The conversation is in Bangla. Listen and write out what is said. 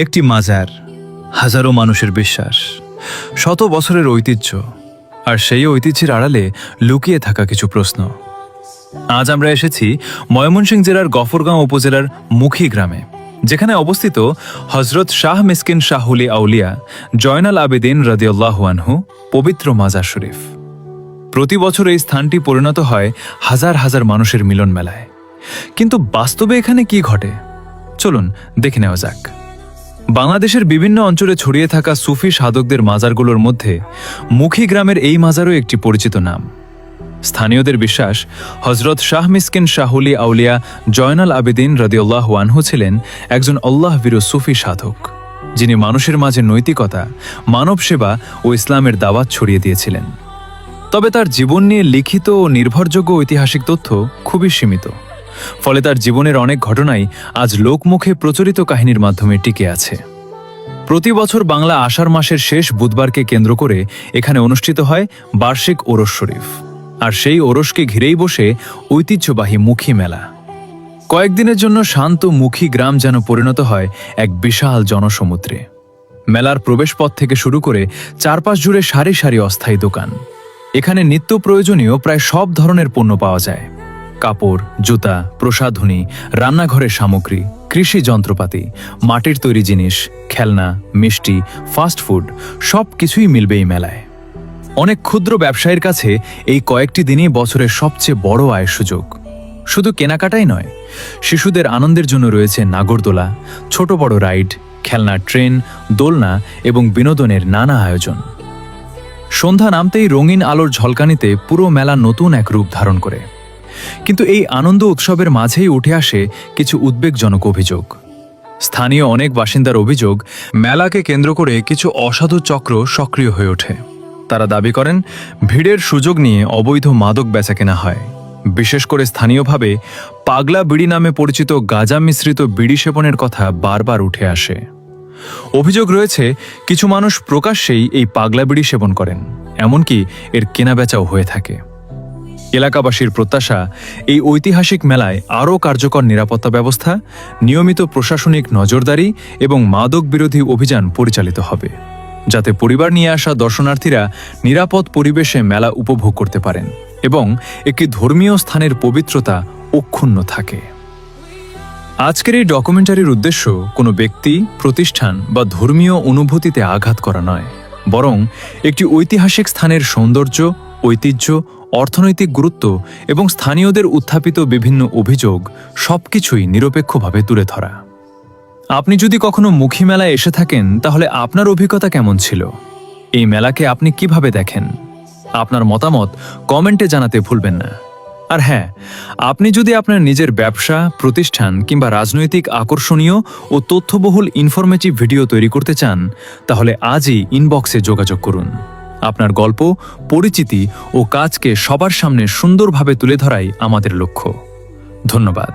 একটি মাজার, হাজারো মানুষের বিশ্বাস, শত বছরের ঐতিহ্য, আর সেই ঐতিহ্যের আড়ালে লুকিয়ে থাকা কিছু প্রশ্ন। আজ আমরা এসেছি ময়মনসিংহ জেলার গফরগাঁও উপজেলার মুখী গ্রামে, যেখানে অবস্থিত হজরত শাহ মিসকিন শাহুলি আউলিয়া জয়নাল আবেদিন রাদিয়াল্লাহু আনহু পবিত্র মাজার শরীফ। প্রতি বছর এই স্থানটি পরিণত হয় হাজার হাজার মানুষের মিলন মেলায়। কিন্তু বাস্তবে এখানে কি ঘটে, চলুন দেখে নেওয়া যাক। বাংলাদেশের বিভিন্ন অঞ্চলে ছড়িয়ে থাকা সুফি সাধকদের মাজারগুলোর মধ্যে মুখী গ্রামের এই মাজারও একটি পরিচিত নাম। স্থানীয়দের বিশ্বাস, হজরত শাহ মিসকিন শাহুলি আউলিয়া জয়নাল আবেদিন রাদিয়াল্লাহু আনহু ছিলেন একজন আল্লাহভীরু সুফি সাধক, যিনি মানুষের মাঝে নৈতিকতা, মানব সেবা ও ইসলামের দাওয়াত ছড়িয়ে দিয়েছিলেন। তবে তার জীবন নিয়ে লিখিত ও নির্ভরযোগ্য ঐতিহাসিক তথ্য খুবই সীমিত, ফলে তার জীবনের অনেক ঘটনাই আজ লোকমুখে প্রচলিত কাহিনীর মাধ্যমে টিকে আছে। প্রতি বছর বাংলা আষাঢ় মাসের শেষ বুধবারকে কেন্দ্র করে এখানে অনুষ্ঠিত হয় বার্ষিক ওরস শরীফ, আর সেই ওরসকে ঘিরেই বসে ঐতিহ্যবাহী মুখী মেলা। কয়েকদিনের জন্য শান্ত মুখী গ্রাম যেন পরিণত হয় এক বিশাল জনসমুদ্রে। মেলার প্রবেশপথ থেকে শুরু করে চারপাশ জুড়ে সারি সারি অস্থায়ী দোকান। এখানে নিত্য প্রয়োজনীয় প্রায় সব ধরনের পণ্য পাওয়া যায়: কাপড়, জুতা, প্রসাধনী, রান্নাঘরের সামগ্রী, কৃষি যন্ত্রপাতি, মাটির তৈরি জিনিস, খেলনা, মিষ্টি, ফাস্ট ফুড, সব কিছুই মিলবে এই মেলায়। অনেক ক্ষুদ্র ব্যবসায়ীর কাছে এই কয়েকটি দিনই বছরের সবচেয়ে বড় আয়ের সুযোগ। শুধু কেনাকাটাই নয়, শিশুদের আনন্দের জন্য রয়েছে নাগরদোলা, ছোট বড় রাইড, খেলনা ট্রেন, দোলনা এবং বিনোদনের নানা আয়োজন। সন্ধ্যা নামতেই রঙিন আলোর ঝলকানিতে পুরো মেলা নতুন এক রূপ ধারণ করে। কিন্তু এই আনন্দ উৎসবের মাঝেই উঠে আসে কিছু উদ্বেগজনক অভিযোগ। স্থানীয় অনেক বাসিন্দার অভিযোগ, মেলাকে কেন্দ্র করে কিছু অসাধু চক্র সক্রিয় হয়ে ওঠে। তারা দাবি করেন, ভিড়ের সুযোগ নিয়ে অবৈধ মাদক বেচাকেনা হয়। বিশেষ করে স্থানীয়ভাবে পাগলা বিড়ি নামে পরিচিত গাঁজা মিশ্রিত বিড়ি সেবনের কথা বারবার উঠে আসে। অভিযোগ রয়েছে, কিছু মানুষ প্রকাশ্যেই এই পাগলা বিড়ি সেবন করেন, এমনকি এর কেনাবেচাও হয়ে থাকে। এলাকাবাসীর প্রত্যাশা, এই ঐতিহাসিক মেলায় আরও কার্যকর নিরাপত্তা ব্যবস্থা, নিয়মিত প্রশাসনিক নজরদারি এবং মাদক বিরোধী অভিযান পরিচালিত হবে, যাতে পরিবার নিয়ে আসা দর্শনার্থীরা নিরাপদ পরিবেশে মেলা উপভোগ করতে পারেন এবং একটি ধর্মীয় স্থানের পবিত্রতা অক্ষুণ্ণ থাকে। আজকের এই ডকুমেন্টারির উদ্দেশ্য কোনো ব্যক্তি, প্রতিষ্ঠান বা ধর্মীয় অনুভূতিতে আঘাত করা নয়, বরং একটি ঐতিহাসিক স্থানের সৌন্দর্য, ঐতিহ্য, অর্থনৈতিক গুরুত্ব এবং স্থানীয়দের উত্থাপিত বিভিন্ন অভিযোগ সবকিছুই নিরপেক্ষভাবে তুলে ধরা। আপনি যদি কখনো মুখী মেলায় এসে থাকেন, তাহলে আপনার অভিজ্ঞতা কেমন ছিল? এই মেলাকে আপনি কিভাবে দেখেন? আপনার মতামত কমেন্টে জানাতে ভুলবেন না। আর হ্যাঁ, আপনি যদি আপনার নিজের ব্যবসা, প্রতিষ্ঠান কিংবা রাজনৈতিক আকর্ষণীয় ও তথ্যবহুল ইনফরমেটিভ ভিডিও তৈরি করতে চান, তাহলে আজই ইনবক্সে যোগাযোগ করুন। আপনার গল্প, পরিচিতি ও কাজকে সবার সামনে সুন্দরভাবে তুলে ধরাই আমাদের লক্ষ্য। ধন্যবাদ।